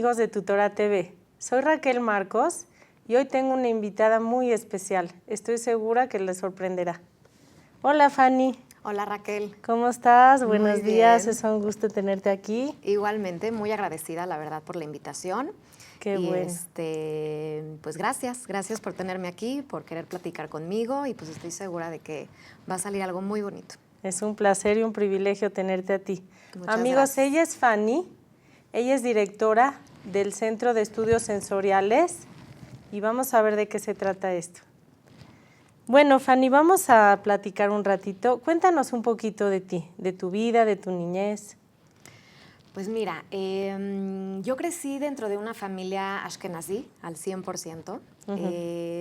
amigos de Tutora TV. Soy Raquel Marcos y hoy tengo una invitada muy especial. Estoy segura que les sorprenderá. Hola, Fanny. Hola, Raquel. ¿Cómo estás? Muy Buenos días, bien. es un gusto tenerte aquí. Igualmente, muy agradecida, la verdad, por la invitación. Qué bueno. Pues gracias por tenerme aquí, por querer platicar conmigo y pues estoy segura de que va a salir algo muy bonito. Es un placer y un privilegio tenerte a ti. Muchas Amigos, gracias. ella es Fanny, ella es directora del Centro de Estudios Sensoriales y vamos a ver de qué se trata esto. Bueno, Fanny, vamos a platicar un ratito. Cuéntanos un poquito de ti, de tu vida, de tu niñez. Pues mira, yo crecí dentro de una familia ashkenazí al 100%.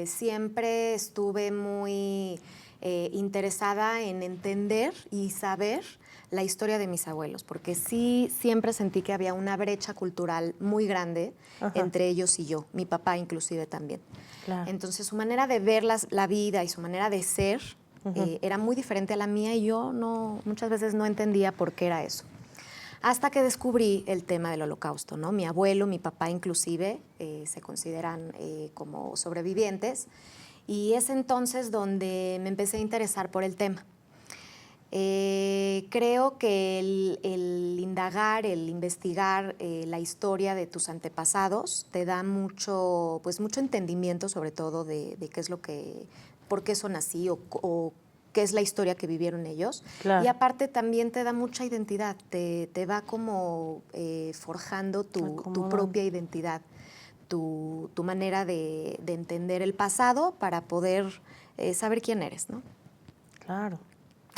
Siempre estuve muy interesada en entender y saber la historia de mis abuelos, porque sí siempre sentí que había una brecha cultural muy grande entre ellos y yo, mi papá inclusive también. Claro. Entonces su manera de ver la vida y su manera de ser era muy diferente a la mía y yo muchas veces no entendía por qué era eso. Hasta que descubrí el tema del Holocausto, ¿no? Mi abuelo, mi papá inclusive se consideran como sobrevivientes y es entonces donde me empecé a interesar por el tema. Creo que el indagar, el investigar la historia de tus antepasados te da mucho entendimiento sobre todo de qué es por qué son así o qué es la historia que vivieron ellos. Claro. Y aparte también te da mucha identidad, te va como forjando tu propia identidad, tu manera de entender el pasado para poder saber quién eres, ¿no? Claro.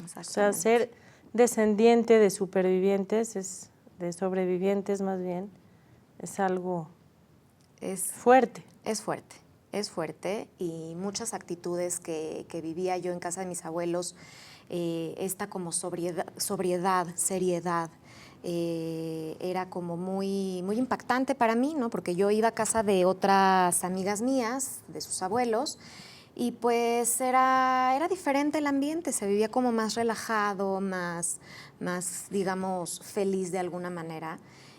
O sea, ser descendiente de supervivientes, de sobrevivientes más bien, es algo fuerte. Es fuerte y muchas actitudes que vivía yo en casa de mis abuelos, esta como sobriedad, seriedad, era como muy, muy impactante para mí, ¿no? Porque yo iba a casa de otras amigas mías, de sus abuelos, y pues era diferente el ambiente, se vivía como más relajado, más digamos, feliz de alguna manera.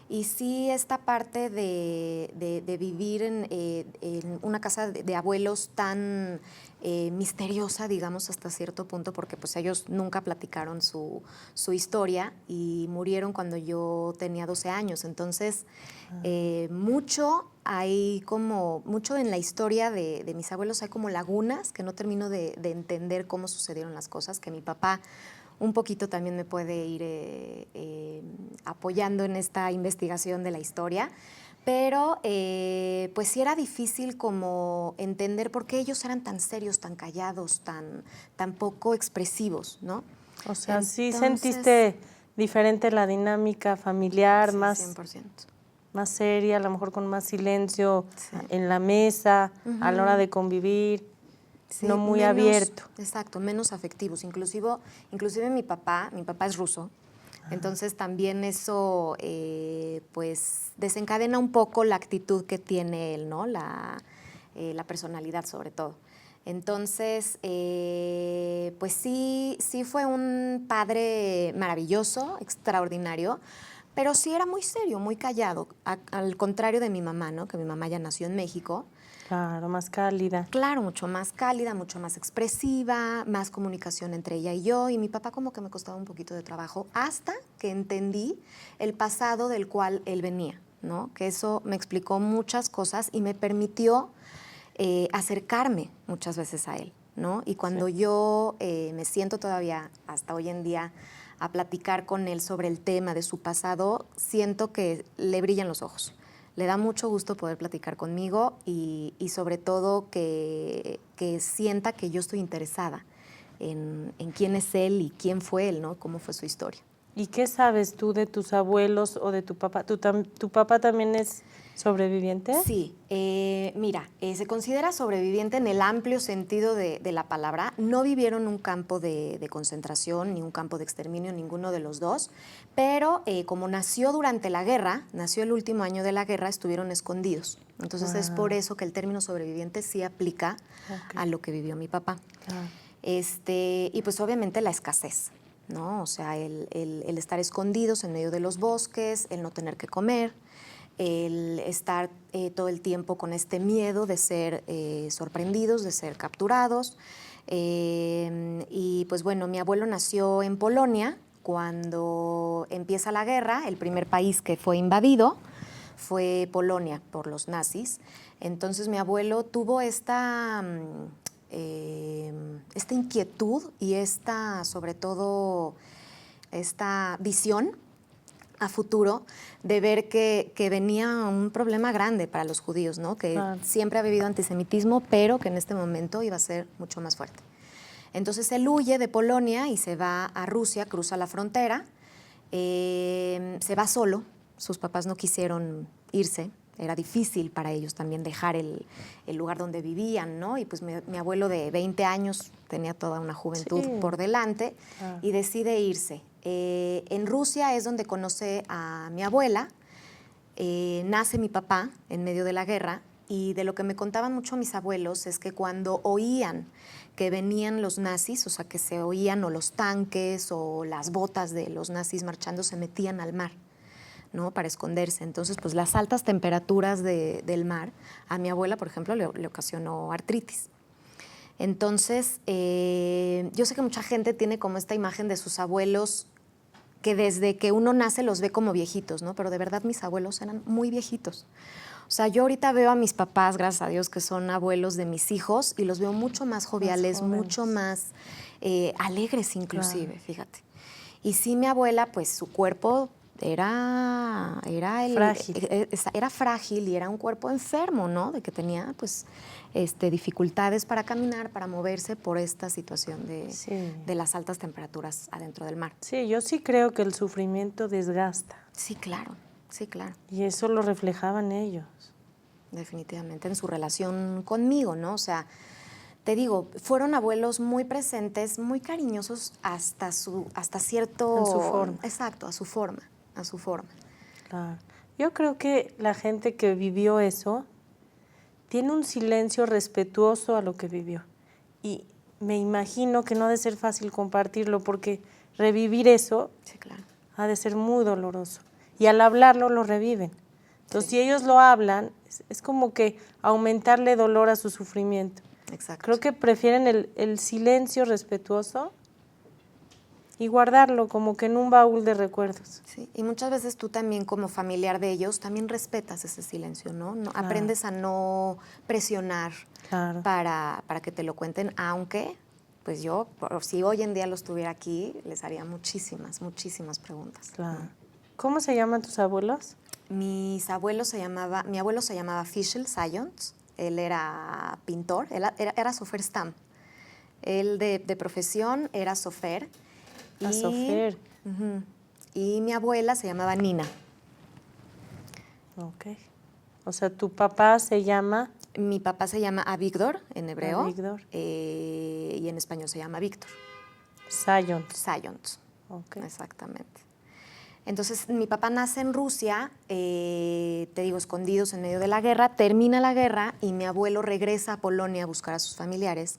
Y sí, esta parte de vivir en una casa de abuelos tan misteriosa, digamos, hasta cierto punto, porque pues ellos nunca platicaron su historia y murieron cuando yo tenía 12 años. Entonces, mucho en la historia de mis abuelos hay como lagunas que no termino de entender cómo sucedieron las cosas, que mi papá un poquito también me puede ir apoyando en esta investigación de la historia, pero pues sí era difícil como entender por qué ellos eran tan serios, tan callados, tan poco expresivos, ¿no? O sea, sí sentiste diferente la dinámica familiar, sí, más 100%. Más seria, a lo mejor con más silencio en la mesa, a la hora de convivir, sí, no muy abierto. Exacto, menos afectivos. Inclusive mi papá es ruso, entonces también eso pues desencadena un poco la actitud que tiene él, ¿no? La personalidad sobre todo. Entonces, pues sí fue un padre maravilloso, extraordinario, pero sí era muy serio, muy callado, al contrario de mi mamá, ¿no? Que mi mamá ya nació en México. Claro, más cálida. Claro, mucho más cálida, mucho más expresiva, más comunicación entre ella y yo. Y mi papá como que me costaba un poquito de trabajo hasta que entendí el pasado del cual él venía, ¿no? Que eso me explicó muchas cosas y me permitió acercarme muchas veces a él, ¿no? Y cuando yo me siento todavía hasta hoy en día a platicar con él sobre el tema de su pasado, siento que le brillan los ojos. Le da mucho gusto poder platicar conmigo y sobre todo que sienta que yo estoy interesada en quién es él y quién fue él, ¿no? Cómo fue su historia. ¿Y qué sabes tú de tus abuelos o de tu papá? ¿Tu papá también es sobreviviente? Sí, mira, se considera sobreviviente en el amplio sentido de la palabra. No vivieron un campo de concentración ni un campo de exterminio, ninguno de los dos, pero como nació durante la guerra, nació el último año de la guerra, estuvieron escondidos. Entonces es por eso que el término sobreviviente sí aplica a lo que vivió mi papá. Claro. Y pues obviamente la escasez, ¿no? O sea, el estar escondidos en medio de los bosques, el no tener que comer, el estar todo el tiempo con este miedo de ser sorprendidos, de ser capturados. Y pues bueno, mi abuelo nació en Polonia. Cuando empieza la guerra, el primer país que fue invadido fue Polonia por los nazis. Entonces mi abuelo tuvo esta inquietud y sobre todo, esta visión a futuro de ver que venía un problema grande para los judíos, ¿no? Que siempre ha habido antisemitismo, pero que en este momento iba a ser mucho más fuerte. Entonces él huye de Polonia y se va a Rusia, cruza la frontera, se va solo, sus papás no quisieron irse, era difícil para ellos también dejar el lugar donde vivían, ¿no? Y pues mi abuelo de 20 años tenía toda una juventud por delante y decide irse. En Rusia es donde conoce a mi abuela, nace mi papá en medio de la guerra, y de lo que me contaban mucho mis abuelos es que cuando oían que venían los nazis, o sea, que se oían o los tanques o las botas de los nazis marchando, se metían al mar, ¿no? Para esconderse. Entonces, pues las altas temperaturas del mar, a mi abuela, por ejemplo, le ocasionó artritis. Entonces, yo sé que mucha gente tiene como esta imagen de sus abuelos que desde que uno nace los ve como viejitos, ¿no? Pero de verdad mis abuelos eran muy viejitos. O sea, yo ahorita veo a mis papás, gracias a Dios, que son abuelos de mis hijos, y los veo mucho más joviales, mucho más alegres inclusive, fíjate. Y sí, mi abuela, pues su cuerpo era frágil y era un cuerpo enfermo, ¿no? De que tenía, pues, dificultades para caminar, para moverse por esta situación de las altas temperaturas adentro del mar. Sí, yo sí creo que el sufrimiento desgasta. Sí, claro. Sí, claro. Y eso lo reflejaban ellos. Definitivamente, en su relación conmigo, ¿no? O sea, te digo, fueron abuelos muy presentes, muy cariñosos hasta cierto... En su forma. Exacto, a su forma. Claro. Yo creo que la gente que vivió eso tiene un silencio respetuoso a lo que vivió. Y me imagino que no ha de ser fácil compartirlo, porque revivir eso ha de ser muy doloroso. Y al hablarlo lo reviven. Entonces, si ellos lo hablan, es como que aumentarle dolor a su sufrimiento. Exacto. Creo que prefieren el silencio respetuoso y guardarlo como que en un baúl de recuerdos. Sí, y muchas veces tú también como familiar de ellos también respetas ese silencio, ¿no? Aprendes a no presionar para que te lo cuenten, aunque pues yo, si hoy en día los tuviera aquí, les haría muchísimas preguntas. Claro. ¿Cómo se llaman tus abuelos? Mi abuelo se llamaba Fischl Sayons. Él era pintor, era sofer Stam. Él de profesión era sofer. Sofer. Y mi abuela se llamaba Nina. Ok. O sea, ¿tu papá se llama? Mi papá se llama Avigdor en hebreo. Avigdor. Y en español se llama Víctor. Sayons. Okay. Exactamente. Entonces, mi papá nace en Rusia, te digo, escondidos en medio de la guerra, termina la guerra y mi abuelo regresa a Polonia a buscar a sus familiares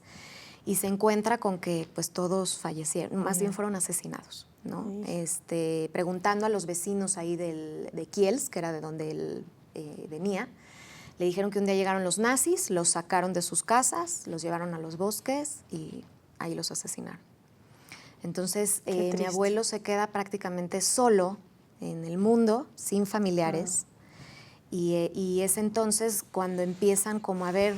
y se encuentra con que pues todos fallecieron, más bien fueron asesinados, ¿no? Preguntando a los vecinos ahí de Kielce, que era de donde él venía, le dijeron que un día llegaron los nazis, los sacaron de sus casas, los llevaron a los bosques y ahí los asesinaron. Entonces, mi abuelo se queda prácticamente solo en el mundo, sin familiares. Y es entonces cuando empiezan como a ver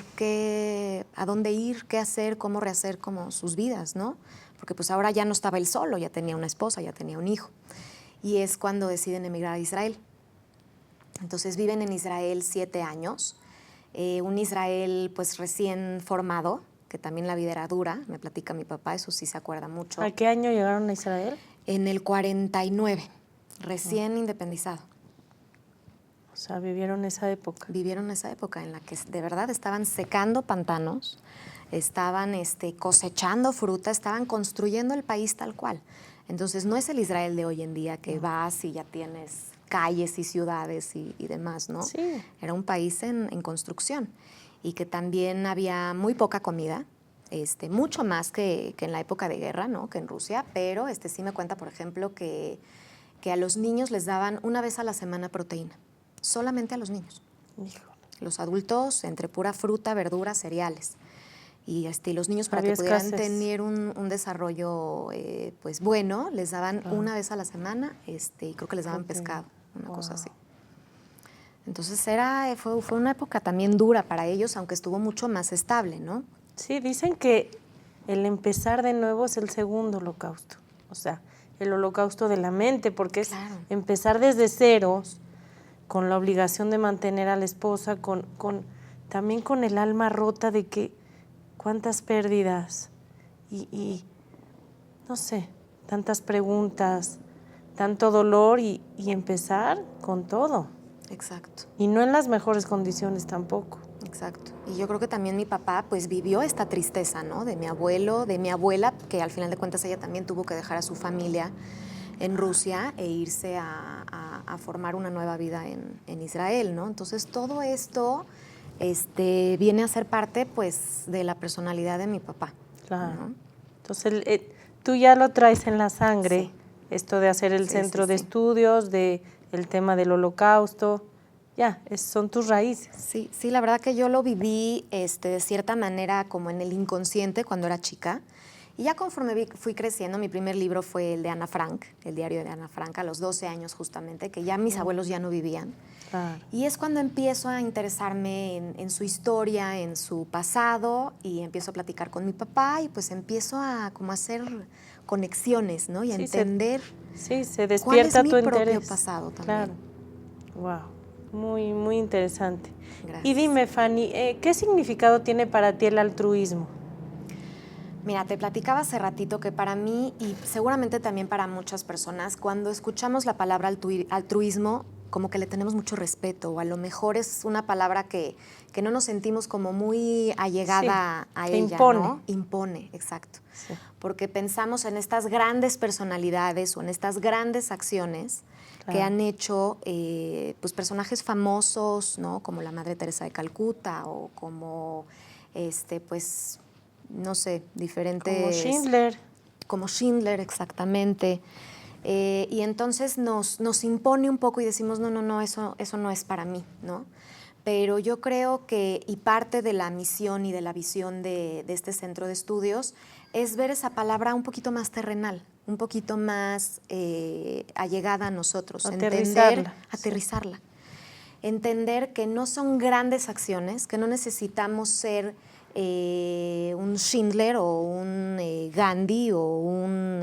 a dónde ir, qué hacer, cómo rehacer como sus vidas, ¿no? Porque pues ahora ya no estaba él solo, ya tenía una esposa, ya tenía un hijo. Y es cuando deciden emigrar a Israel. Entonces viven en Israel 7 años, un Israel pues recién formado, que también la vida era dura, me platica mi papá, eso sí se acuerda mucho. ¿A qué año llegaron a Israel? En el 49, recién independizado. O sea, vivieron esa época. Vivieron esa época en la que de verdad estaban secando pantanos, estaban cosechando fruta, estaban construyendo el país tal cual. Entonces no es el Israel de hoy en día que vas y ya tienes calles y ciudades y demás, ¿no? Sí. Era un país en construcción. Y que también había muy poca comida, mucho más que en la época de guerra, ¿no? Que en Rusia, pero sí me cuenta, por ejemplo, que a los niños les daban una vez a la semana proteína. solamente a los niños. Híjole. Los adultos entre pura fruta, verdura, cereales. Y los niños para Había que pudieran escasez. tener un desarrollo pues bueno, les daban Claro. una vez a la semana y creo que les daban Proteína. pescado, una cosa Wow. así. Entonces fue una época también dura para ellos, aunque estuvo mucho más estable, ¿no? Sí, dicen que el empezar de nuevo es el segundo holocausto. O sea, el holocausto de la mente, porque es Claro. empezar desde ceros, con la obligación de mantener a la esposa, también con el alma rota de que cuántas pérdidas y no sé, tantas preguntas, tanto dolor y empezar con todo. Exacto. Y no en las mejores condiciones tampoco. Exacto. Y yo creo que también mi papá pues vivió esta tristeza, ¿no? De mi abuelo, de mi abuela, que al final de cuentas ella también tuvo que dejar a su familia en Rusia e irse a formar una nueva vida en Israel, ¿no? Entonces todo esto viene a ser parte pues de la personalidad de mi papá. Claro. ¿No? Entonces tú ya lo traes en la sangre, Sí. esto de hacer el Sí, centro sí, de sí. estudios, de el tema del holocausto, ya, son tus raíces. Sí, sí, la verdad que yo lo viví de cierta manera como en el inconsciente cuando era chica. Y ya conforme fui creciendo, mi primer libro fue el de Ana Frank, el diario de Ana Frank, a los 12 años justamente, que ya mis abuelos ya no vivían. Claro. Y es cuando empiezo a interesarme en su historia, en su pasado, y empiezo a platicar con mi papá y pues empiezo a como a hacer conexiones, ¿no? Y a Sí, entender se cuál despierta es mi tu propio interés. pasado también. Claro. Wow, muy, muy interesante. Gracias. Y dime, Fanny, ¿qué significado tiene para ti el altruismo? Mira, te platicaba hace ratito que para mí y seguramente también para muchas personas, cuando escuchamos la palabra altruismo, como que le tenemos mucho respeto o a lo mejor es una palabra que no nos sentimos como muy allegada Sí, a que ella, impone. ¿no? Impone, exacto. Sí. Porque pensamos en estas grandes personalidades o en estas grandes acciones que Claro. han hecho pues personajes famosos, ¿no? Como la Madre Teresa de Calcuta o como pues no sé, diferentes... Como Schindler. Como Schindler, exactamente. Y entonces nos impone un poco y decimos, no, eso no es para mí, ¿no? Pero yo creo que, y parte de la misión y de la visión de este centro de estudios, es ver esa palabra un poquito más terrenal, un poquito más allegada a nosotros. Aterrizarla. Entender que no son grandes acciones, que no necesitamos ser un Schindler o un Gandhi o un,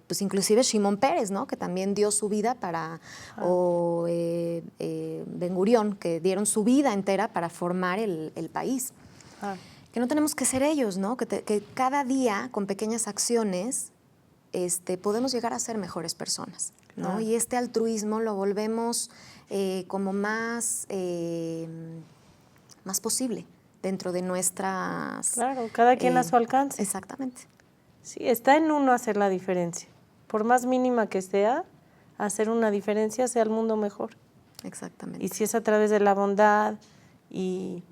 pues inclusive Shimon Peres, ¿no? Que también dio su vida para, o Ben Gurión, que dieron su vida entera para formar el país. Que no tenemos que ser ellos, ¿no? Que cada día, con pequeñas acciones, podemos llegar a ser mejores personas, ¿no? Y este altruismo lo volvemos como más posible dentro de nuestras... Claro, cada quien a su alcance. Exactamente. Sí, está en uno hacer la diferencia. Por más mínima que sea, hacer una diferencia hace al mundo mejor. Exactamente. Y si es a través de la bondad, y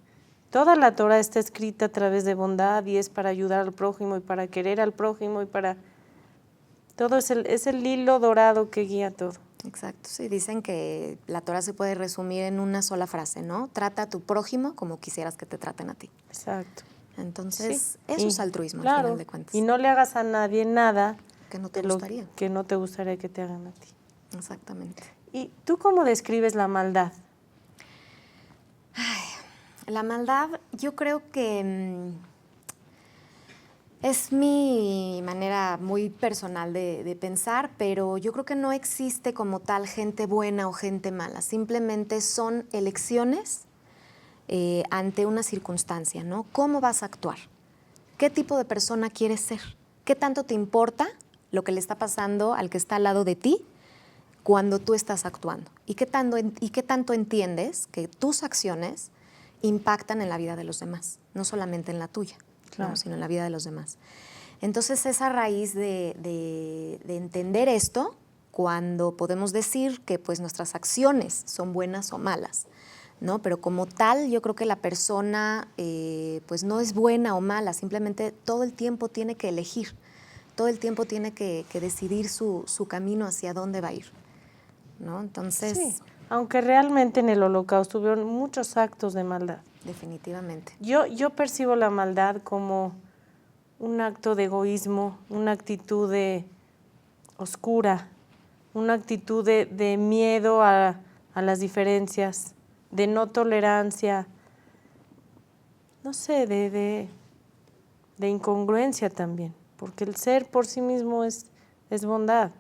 toda la Torah está escrita a través de bondad y es para ayudar al prójimo y para querer al prójimo y para... Todo es el hilo dorado que guía todo. Exacto, sí, dicen que la Torah se puede resumir en una sola frase, ¿no? Trata a tu prójimo como quisieras que te traten a ti. Exacto. Entonces, Sí. eso es altruismo, claro, al final de cuentas. Y no le hagas a nadie nada que no te gustaría. Que no te gustaría que te hagan a ti. Exactamente. ¿Y tú cómo describes la maldad? Ay, la maldad, yo creo que es mi manera muy personal de pensar, pero yo creo que no existe como tal gente buena o gente mala. Simplemente son elecciones ante una circunstancia, ¿no? ¿Cómo vas a actuar? ¿Qué tipo de persona quieres ser? ¿Qué tanto te importa lo que le está pasando al que está al lado de ti cuando tú estás actuando? ¿Y qué tanto entiendes que tus acciones impactan en la vida de los demás? No solamente en la tuya, claro, ¿no? Sino en la vida de los demás. Entonces, es a raíz de entender esto cuando podemos decir que pues, nuestras acciones son buenas o malas, ¿no? Pero como tal, yo creo que la persona pues no es buena o mala, simplemente todo el tiempo tiene que elegir, todo el tiempo tiene que decidir su camino hacia dónde va a ir, ¿no? Entonces... Sí, aunque realmente en el Holocausto hubieron muchos actos de maldad. Definitivamente. Yo percibo la maldad como un acto de egoísmo, una actitud oscura, una actitud de miedo a las diferencias, de no tolerancia, no sé, de incongruencia también, porque el ser por sí mismo es bondad.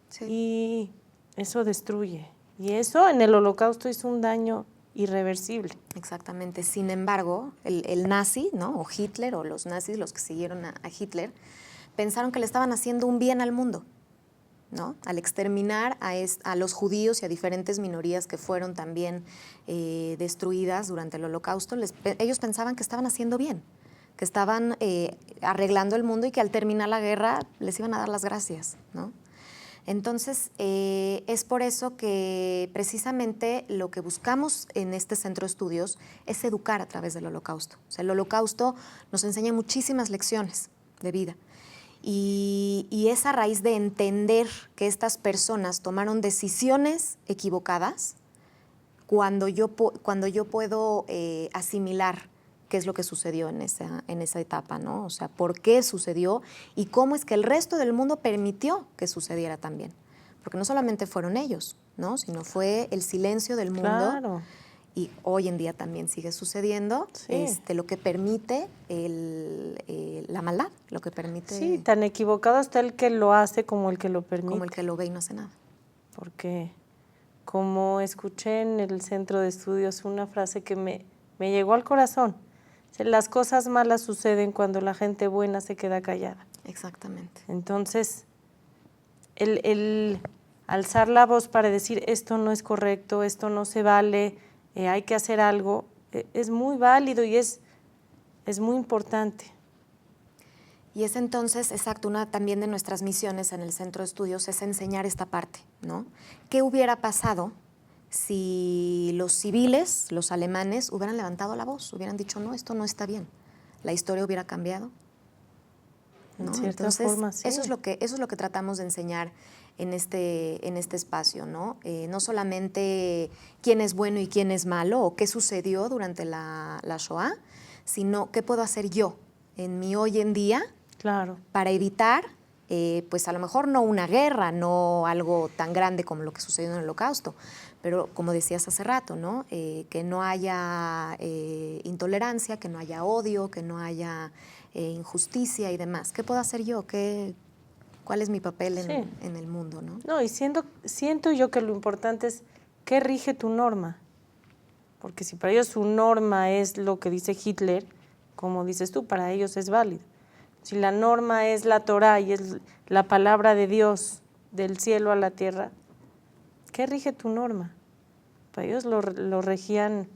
Sí. Y eso destruye. Y eso en el Holocausto hizo un daño irreversible. Exactamente. Sin embargo, el nazi, ¿no? O Hitler, o los nazis, los que siguieron a Hitler, pensaron que le estaban haciendo un bien al mundo, ¿no? Al exterminar a los judíos y a diferentes minorías que fueron también destruidas durante el Holocausto, ellos pensaban que estaban haciendo bien, que estaban arreglando el mundo y que al terminar la guerra les iban a dar las gracias, ¿no? Entonces, es por eso que precisamente lo que buscamos en este centro de estudios es educar a través del Holocausto. O sea, el Holocausto nos enseña muchísimas lecciones de vida. Y es a raíz de entender que estas personas tomaron decisiones equivocadas cuando yo puedo asimilar qué es lo que sucedió en esa etapa, ¿no? O sea, por qué sucedió y cómo es que el resto del mundo permitió que sucediera también. Porque no solamente fueron ellos, ¿no? Sino fue el silencio del mundo. Claro. Y hoy en día también sigue sucediendo, Sí. lo que permite la maldad, lo que permite... Sí, tan equivocado está el que lo hace como el que lo permite. Como el que lo ve y no hace nada. Porque como escuché en el centro de estudios una frase que me llegó al corazón. Las cosas malas suceden cuando la gente buena se queda callada. Exactamente. Entonces, el alzar la voz para decir esto no es correcto, esto no se vale, hay que hacer algo, es muy válido y es muy importante. Y es entonces, exacto, una también de nuestras misiones en el centro de estudios es enseñar esta parte, ¿no? ¿Qué hubiera pasado si los civiles, los alemanes, hubieran levantado la voz, hubieran dicho, no, esto no está bien? La historia hubiera cambiado, ¿no? En cierta Entonces, forma, sí. eso es lo que tratamos de enseñar en este espacio, ¿no? No solamente quién es bueno y quién es malo, o qué sucedió durante la Shoah, sino qué puedo hacer yo en mi hoy en día, claro, para evitar, pues a lo mejor no una guerra, no algo tan grande como lo que sucedió en el Holocausto, pero como decías hace rato, ¿no? Que no haya intolerancia, que no haya odio, que no haya injusticia y demás. ¿Qué puedo hacer yo? ¿Cuál es mi papel en el mundo, ¿no? No, y siento yo que lo importante es qué rige tu norma. Porque si para ellos su norma es lo que dice Hitler, como dices tú, para ellos es válido. Si la norma es la Torá y es la palabra de Dios del cielo a la tierra, ¿qué rige tu norma? Para ellos lo regían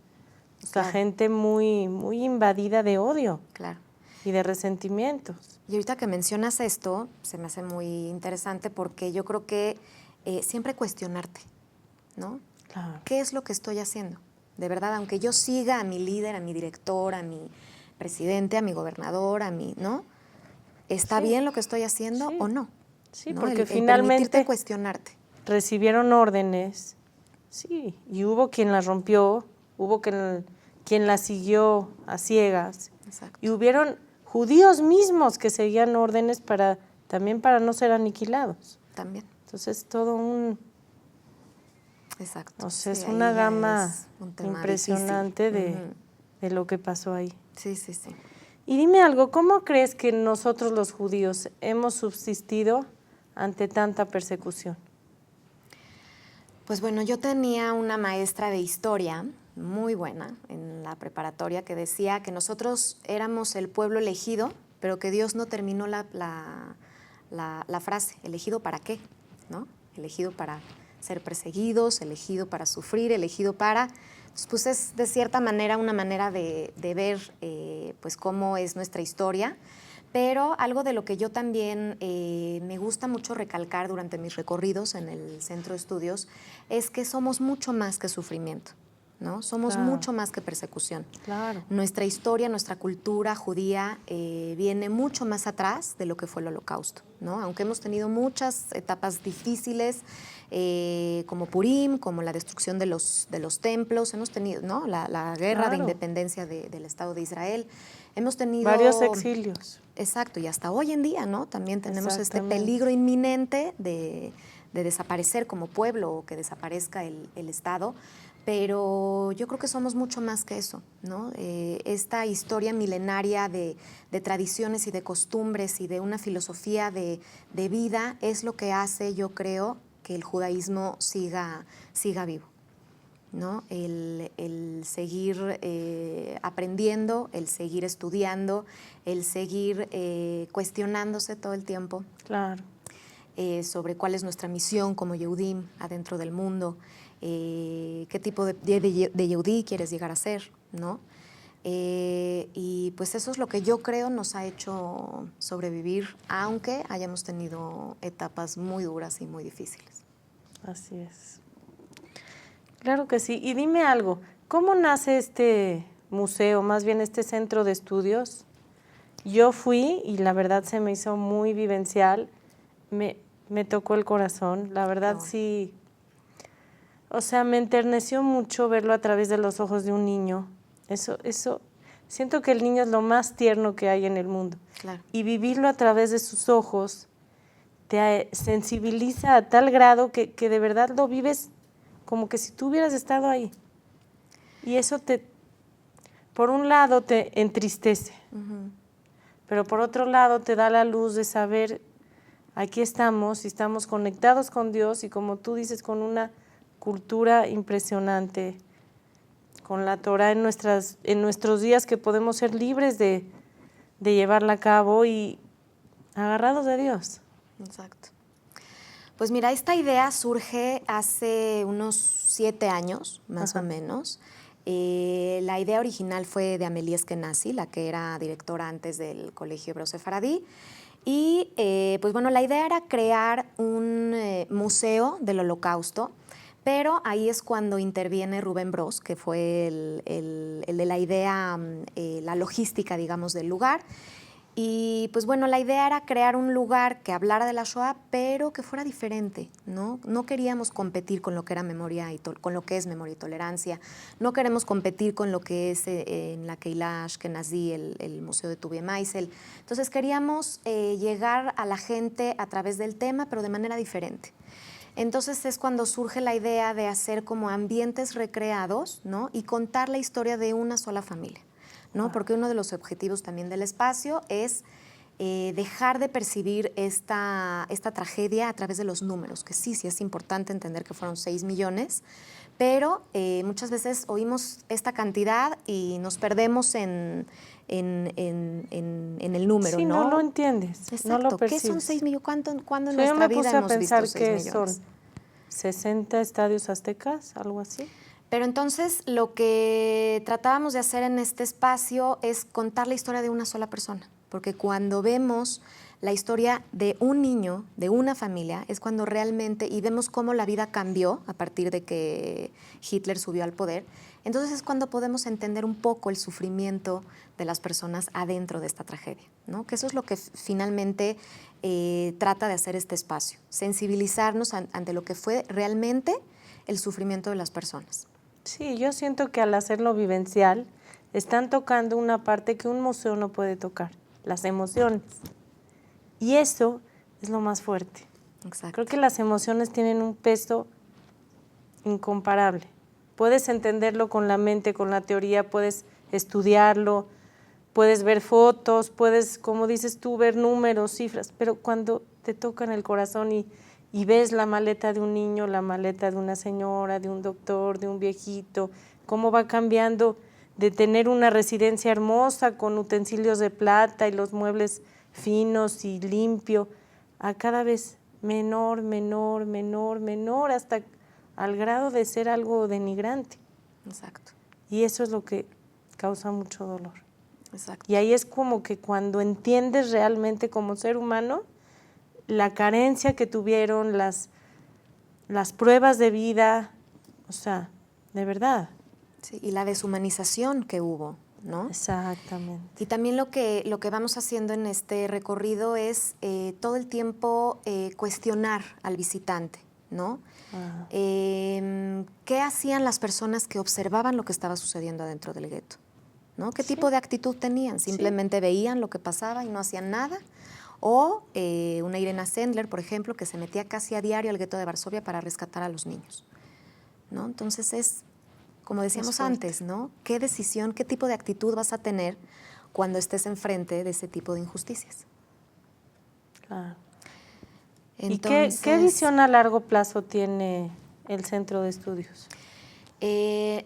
la gente muy, muy invadida de odio. Claro. Y de resentimientos. Y ahorita que mencionas esto, se me hace muy interesante porque yo creo que siempre cuestionarte, ¿no? Claro. ¿Qué es lo que estoy haciendo? De verdad, aunque yo siga a mi líder, a mi director, a mi presidente, a mi gobernador, ¿no? ¿Está bien lo que estoy haciendo o no? Sí, ¿no? porque el finalmente permitirte cuestionarte. Recibieron órdenes, sí, y hubo quien las rompió, hubo quien las siguió a ciegas. Exacto. Y hubieron judíos mismos que seguían órdenes también para no ser aniquilados. También. Entonces todo un... Exacto. O sea, sí, es una gama un impresionante de lo que pasó ahí. Sí, sí, sí. Y dime algo, ¿cómo crees que nosotros los judíos hemos subsistido ante tanta persecución? Pues bueno, yo tenía una maestra de historia muy buena en la preparatoria que decía que nosotros éramos el pueblo elegido, pero que Dios no terminó la frase, ¿elegido para qué? ¿No? Elegido para ser perseguidos, elegido para sufrir, elegido para... Pues es de cierta manera una manera de ver pues cómo es nuestra historia, pero algo de lo que yo también me gusta mucho recalcar durante mis recorridos en el centro de estudios es que somos mucho más que sufrimiento, ¿no? Somos mucho más que persecución. Claro. Nuestra historia, nuestra cultura judía viene mucho más atrás de lo que fue el Holocausto, ¿no? Aunque hemos tenido muchas etapas difíciles, como Purim, como la destrucción de los templos, hemos tenido, ¿no? La guerra de independencia del Estado de Israel, hemos tenido varios exilios. Exacto, y hasta hoy en día, ¿no? También tenemos este peligro inminente de desaparecer como pueblo o que desaparezca el Estado. Pero yo creo que somos mucho más que eso, ¿no? Esta historia milenaria de tradiciones y de costumbres y de una filosofía de vida es lo que hace, yo creo, que el judaísmo siga vivo, ¿no? El seguir aprendiendo, el seguir estudiando, el seguir cuestionándose todo el tiempo. Claro. Sobre cuál es nuestra misión como Yehudim adentro del mundo. Qué tipo de Yehudí quieres llegar a ser, ¿no? Y pues eso es lo que yo creo nos ha hecho sobrevivir, aunque hayamos tenido etapas muy duras y muy difíciles. Así es. Claro que sí. Y dime algo, ¿cómo nace este museo, más bien este centro de estudios? Yo fui y la verdad se me hizo muy vivencial, me tocó el corazón, la verdad sí. O sea, me enterneció mucho verlo a través de los ojos de un niño. Eso, siento que el niño es lo más tierno que hay en el mundo. Claro. Y vivirlo a través de sus ojos te sensibiliza a tal grado que de verdad lo vives como que si tú hubieras estado ahí. Y eso por un lado te entristece, pero por otro lado te da la luz de saber, aquí estamos y estamos conectados con Dios y como tú dices, con una cultura impresionante, con la Torah en nuestros días que podemos ser libres de llevarla a cabo y agarrados de Dios. Exacto. Pues mira, esta idea surge hace unos 7 años, más o menos. La idea original fue de Amelie Eskenazi, la que era directora antes del Colegio Hebreo Sefaradí. Y pues bueno, la idea era crear un museo del Holocausto, pero ahí es cuando interviene Rubén Bros, que fue el de la idea, la logística, digamos, del lugar. Y pues bueno, la idea era crear un lugar que hablara de la Shoah, pero que fuera diferente, ¿no? No queríamos competir con lo que era con lo que es memoria y tolerancia. No queremos competir con lo que es en la Keilah Ashkenazi, el Museo de Tuvia Meisel. Entonces queríamos llegar a la gente a través del tema, pero de manera diferente. Entonces es cuando surge la idea de hacer como ambientes recreados, ¿no? Y contar la historia de una sola familia, ¿no? Porque uno de los objetivos también del espacio es dejar de percibir esta tragedia a través de los números, que sí es importante entender que fueron 6 millones, pero muchas veces oímos esta cantidad y nos perdemos en el número, sí, ¿no? No lo entiendes, Exacto. no lo percibes. ¿Qué son 6 millones? ¿Cuándo en Yo nuestra me vida puse a hemos pensar visto 6 que millones? son 60 estadios aztecas, algo así. Pero entonces lo que tratábamos de hacer en este espacio es contar la historia de una sola persona, porque cuando vemos la historia de un niño, de una familia, es cuando realmente, y vemos cómo la vida cambió a partir de que Hitler subió al poder, entonces es cuando podemos entender un poco el sufrimiento de las personas adentro de esta tragedia, ¿no? Que eso es lo que finalmente trata de hacer este espacio, sensibilizarnos ante lo que fue realmente el sufrimiento de las personas. Sí, yo siento que al hacerlo vivencial están tocando una parte que un museo no puede tocar, las emociones. Y eso es lo más fuerte. Exacto. Creo que las emociones tienen un peso incomparable. Puedes entenderlo con la mente, con la teoría, puedes estudiarlo, puedes ver fotos, puedes, como dices tú, ver números, cifras, pero cuando te tocan el corazón y ves la maleta de un niño, la maleta de una señora, de un doctor, de un viejito, cómo va cambiando de tener una residencia hermosa con utensilios de plata y los muebles finos y limpio, a cada vez menor, hasta al grado de ser algo denigrante. Exacto. Y eso es lo que causa mucho dolor. Exacto. Y ahí es como que cuando entiendes realmente como ser humano la carencia que tuvieron, las pruebas de vida, o sea, de verdad. Sí, y la deshumanización que hubo, ¿no? Exactamente. Y también lo que vamos haciendo en este recorrido es todo el tiempo cuestionar al visitante, ¿no? Ah. ¿Qué hacían las personas que observaban lo que estaba sucediendo adentro del gueto? ¿No? ¿Qué tipo de actitud tenían? ¿Simplemente veían lo que pasaba y no hacían nada? O una Irena Sendler, por ejemplo, que se metía casi a diario al gueto de Varsovia para rescatar a los niños, ¿no? Entonces es, como decíamos antes, ¿no? ¿Qué decisión, qué tipo de actitud vas a tener cuando estés enfrente de ese tipo de injusticias? Claro. Entonces, ¿Y qué visión a largo plazo tiene el centro de estudios?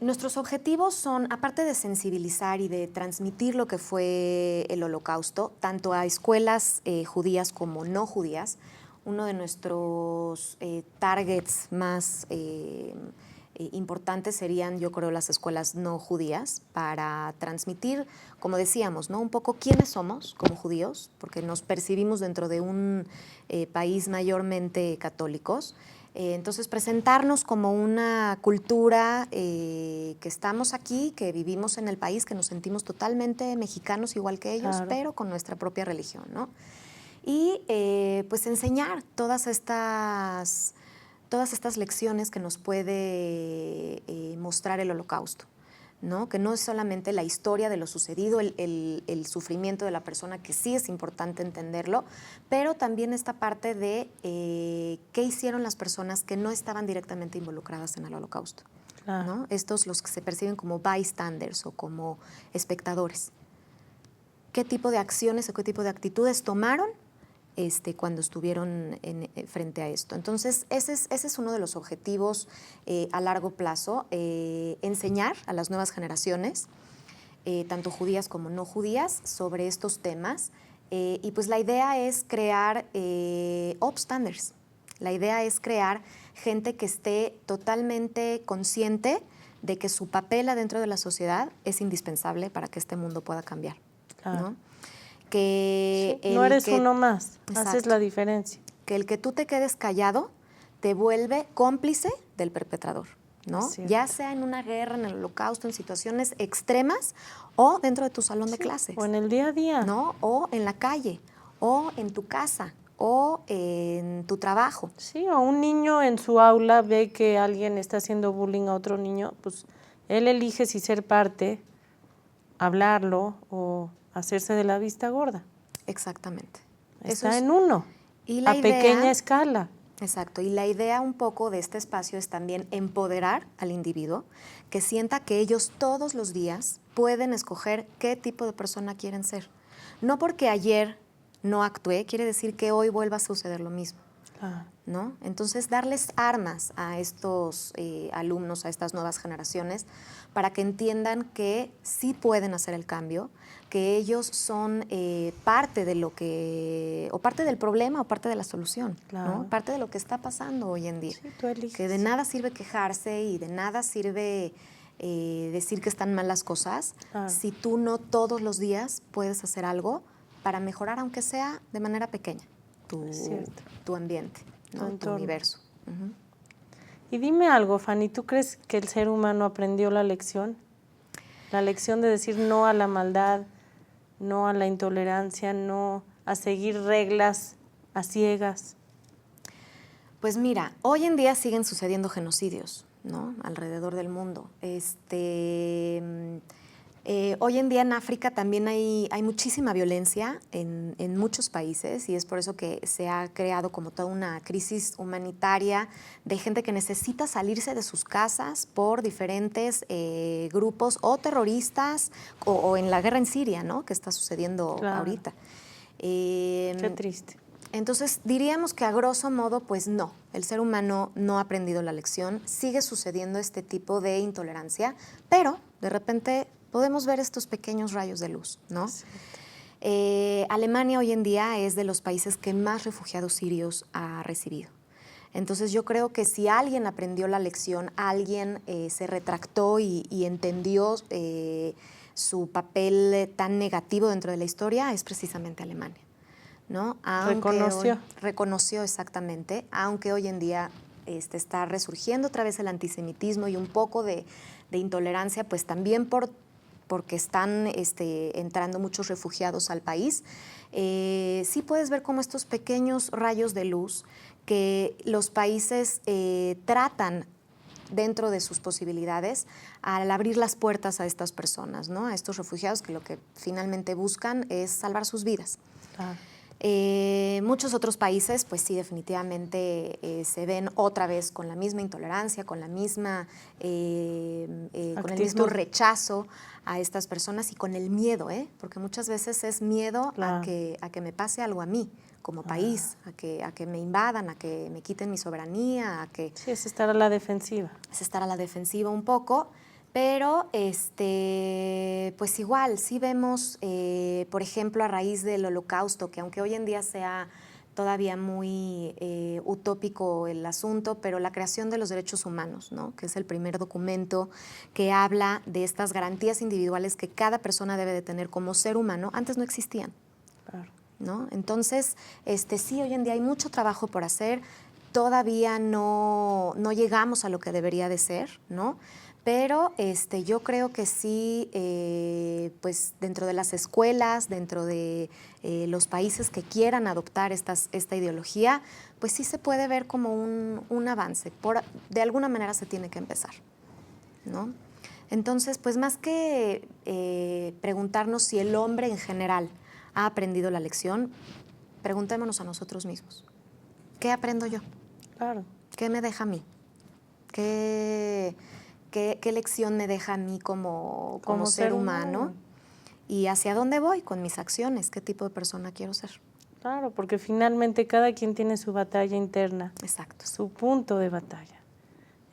Nuestros objetivos son, aparte de sensibilizar y de transmitir lo que fue el Holocausto, tanto a escuelas judías como no judías, uno de nuestros targets más importantes serían, yo creo, las escuelas no judías, para transmitir, como decíamos, ¿no? Un poco quiénes somos como judíos, porque nos percibimos dentro de un país mayormente católicos. Entonces, presentarnos como una cultura que estamos aquí, que vivimos en el país, que nos sentimos totalmente mexicanos igual que ellos, Claro. pero con nuestra propia religión, ¿no? Y pues enseñar todas estas lecciones que nos puede mostrar el Holocausto, ¿no? Que no es solamente la historia de lo sucedido, el sufrimiento de la persona, que sí es importante entenderlo, pero también esta parte de qué hicieron las personas que no estaban directamente involucradas en el Holocausto, Claro. ¿no? Estos, los que se perciben como bystanders o como espectadores. ¿Qué tipo de acciones o qué tipo de actitudes tomaron cuando estuvieron frente a esto? Entonces, ese es uno de los objetivos a largo plazo, enseñar a las nuevas generaciones, tanto judías como no judías, sobre estos temas. Y pues la idea es crear upstanders. La idea es crear gente que esté totalmente consciente de que su papel adentro de la sociedad es indispensable para que este mundo pueda cambiar, Claro. ¿no? Que sí, no eres uno más, Exacto. haces la diferencia. Que el que tú te quedes callado te vuelve cómplice del perpetrador, ¿no? Ya sea en una guerra, en el Holocausto, en situaciones extremas, o dentro de tu salón de clases. O en el día a día. ¿No? O en la calle, o en tu casa, o en tu trabajo. Sí, o un niño en su aula ve que alguien está haciendo bullying a otro niño, pues él elige si ser parte, hablarlo o hacerse de la vista gorda. Exactamente. Está en uno, y la a pequeña escala. Exacto, y la idea un poco de este espacio es también empoderar al individuo, que sienta que ellos todos los días pueden escoger qué tipo de persona quieren ser. No porque ayer no actué, quiere decir que hoy vuelva a suceder lo mismo, ¿no? Entonces, darles armas a estos alumnos, a estas nuevas generaciones, para que entiendan que sí pueden hacer el cambio, que ellos son parte de lo que, o parte del problema o parte de la solución, ¿no? Parte de lo que está pasando hoy en día. Sí, tú eliges. Que de nada sirve quejarse y de nada sirve decir que están mal las cosas, si tú no todos los días puedes hacer algo para mejorar, aunque sea de manera pequeña, tu ambiente, ¿no? Tu universo. Y dime algo, Fanny, ¿tú crees que el ser humano aprendió la lección? La lección de decir no a la maldad, no a la intolerancia, no a seguir reglas a ciegas. Pues mira, hoy en día siguen sucediendo genocidios, ¿no? Alrededor del mundo. Hoy en día en África también hay muchísima violencia en muchos países, y es por eso que se ha creado como toda una crisis humanitaria de gente que necesita salirse de sus casas por diferentes grupos o terroristas o en la guerra en Siria, ¿no? Que está sucediendo ahorita. Qué triste. Entonces, diríamos que a grosso modo, pues no, el ser humano no ha aprendido la lección, sigue sucediendo este tipo de intolerancia, pero de repente podemos ver estos pequeños rayos de luz, ¿no? Sí. Alemania hoy en día es de los países que más refugiados sirios ha recibido. Entonces yo creo que si alguien aprendió la lección, alguien se retractó y entendió su papel tan negativo dentro de la historia, es precisamente Alemania, ¿no? Reconoció. Reconoció exactamente, aunque hoy en día está resurgiendo otra vez el antisemitismo y un poco de intolerancia, pues también porque están entrando muchos refugiados al país. Sí puedes ver como estos pequeños rayos de luz que los países tratan dentro de sus posibilidades al abrir las puertas a estas personas, ¿no? A estos refugiados que lo que finalmente buscan es salvar sus vidas. Ah. Muchos otros países, pues sí, definitivamente se ven otra vez con la misma intolerancia, con la misma, con el mismo rechazo a estas personas y con el miedo, porque muchas veces es miedo a que me pase algo a mí como país, a que me invadan, a que me quiten mi soberanía, a que... Sí, es estar a la defensiva. Es estar a la defensiva un poco. Pero, pues igual, sí vemos, por ejemplo, a raíz del Holocausto, que aunque hoy en día sea todavía muy utópico el asunto, pero la creación de los derechos humanos, ¿no? Que es el primer documento que habla de estas garantías individuales que cada persona debe de tener como ser humano, antes no existían. Claro. ¿No? Entonces, sí, hoy en día hay mucho trabajo por hacer, todavía no llegamos a lo que debería de ser, ¿no? Pero yo creo que sí, pues dentro de las escuelas, dentro de los países que quieran adoptar esta ideología, pues sí se puede ver como un avance. De alguna manera se tiene que empezar, ¿no? Entonces, pues más que preguntarnos si el hombre en general ha aprendido la lección, preguntémonos a nosotros mismos. ¿Qué aprendo yo? Claro. ¿Qué me deja a mí? ¿Qué lección me deja a mí como ser humano? ¿Y hacia dónde voy con mis acciones? ¿Qué tipo de persona quiero ser? Claro, porque finalmente cada quien tiene su batalla interna. Exacto. Su punto de batalla.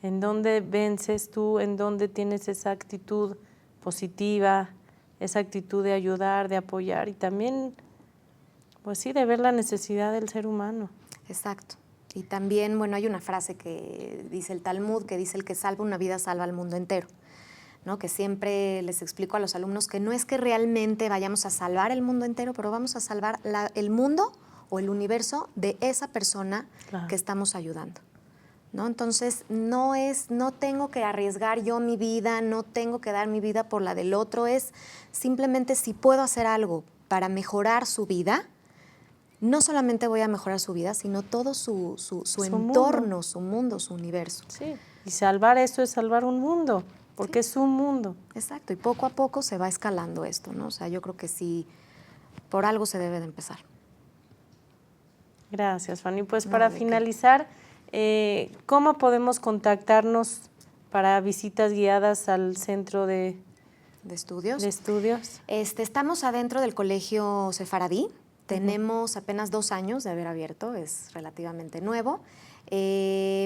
En dónde vences tú, en dónde tienes esa actitud positiva, esa actitud de ayudar, de apoyar y también, pues sí, de ver la necesidad del ser humano. Exacto. Y también, bueno, hay una frase que dice el Talmud, que dice: el que salva una vida salva al mundo entero, ¿no? Que siempre les explico a los alumnos que no es que realmente vayamos a salvar el mundo entero, pero vamos a salvar el mundo o el universo de esa persona que estamos ayudando, ¿no? Entonces, no tengo que arriesgar yo mi vida, no tengo que dar mi vida por la del otro, es simplemente si puedo hacer algo para mejorar su vida, no solamente voy a mejorar su vida, sino todo su entorno, mundo. Su mundo, su universo. Sí, y salvar esto es salvar un mundo, porque sí, es un mundo. Exacto, y poco a poco se va escalando esto, ¿no? O sea, yo creo que sí, por algo se debe de empezar. Gracias, Fanny. Pues para finalizar, ¿cómo podemos contactarnos para visitas guiadas al centro de estudios? Estamos adentro del Colegio Sefaradí. Tenemos apenas 2 años de haber abierto, es relativamente nuevo.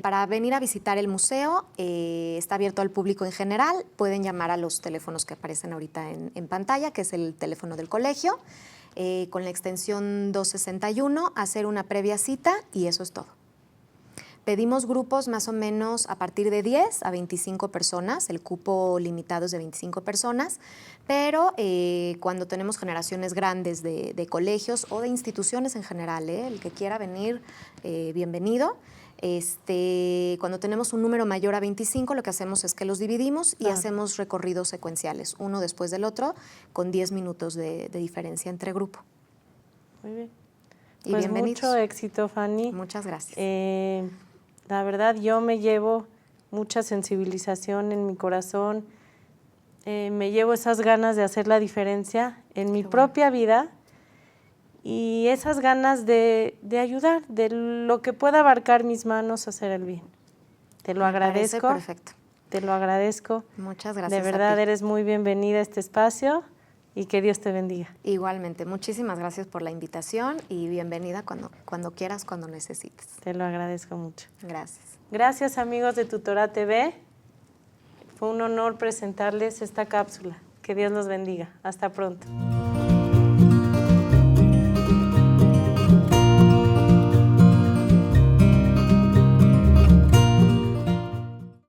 Para venir a visitar el museo, está abierto al público en general. Pueden llamar a los teléfonos que aparecen ahorita en pantalla, que es el teléfono del colegio, con la extensión 261, hacer una previa cita y eso es todo. Pedimos grupos más o menos a partir de 10 a 25 personas, el cupo limitado es de 25 personas, pero cuando tenemos generaciones grandes de colegios o de instituciones en general, el que quiera venir, bienvenido. Cuando tenemos un número mayor a 25, lo que hacemos es que los dividimos y hacemos recorridos secuenciales, uno después del otro, con 10 minutos de diferencia entre grupo. Muy bien. Y pues bienvenidos. Mucho éxito, Fanny. Muchas gracias. La verdad, yo me llevo mucha sensibilización en mi corazón, me llevo esas ganas de hacer la diferencia en mi propia vida y esas ganas de ayudar, de lo que pueda abarcar mis manos, hacer el bien. Te lo agradezco. Me parece perfecto. Te lo agradezco. Muchas gracias. De verdad, eres muy bienvenida a este espacio y que Dios te bendiga. Igualmente, muchísimas gracias por la invitación y bienvenida cuando quieras, cuando necesites. Te lo agradezco mucho. Gracias. Gracias, amigos de Tutora TV. Fue un honor presentarles esta cápsula. Que Dios los bendiga. Hasta pronto.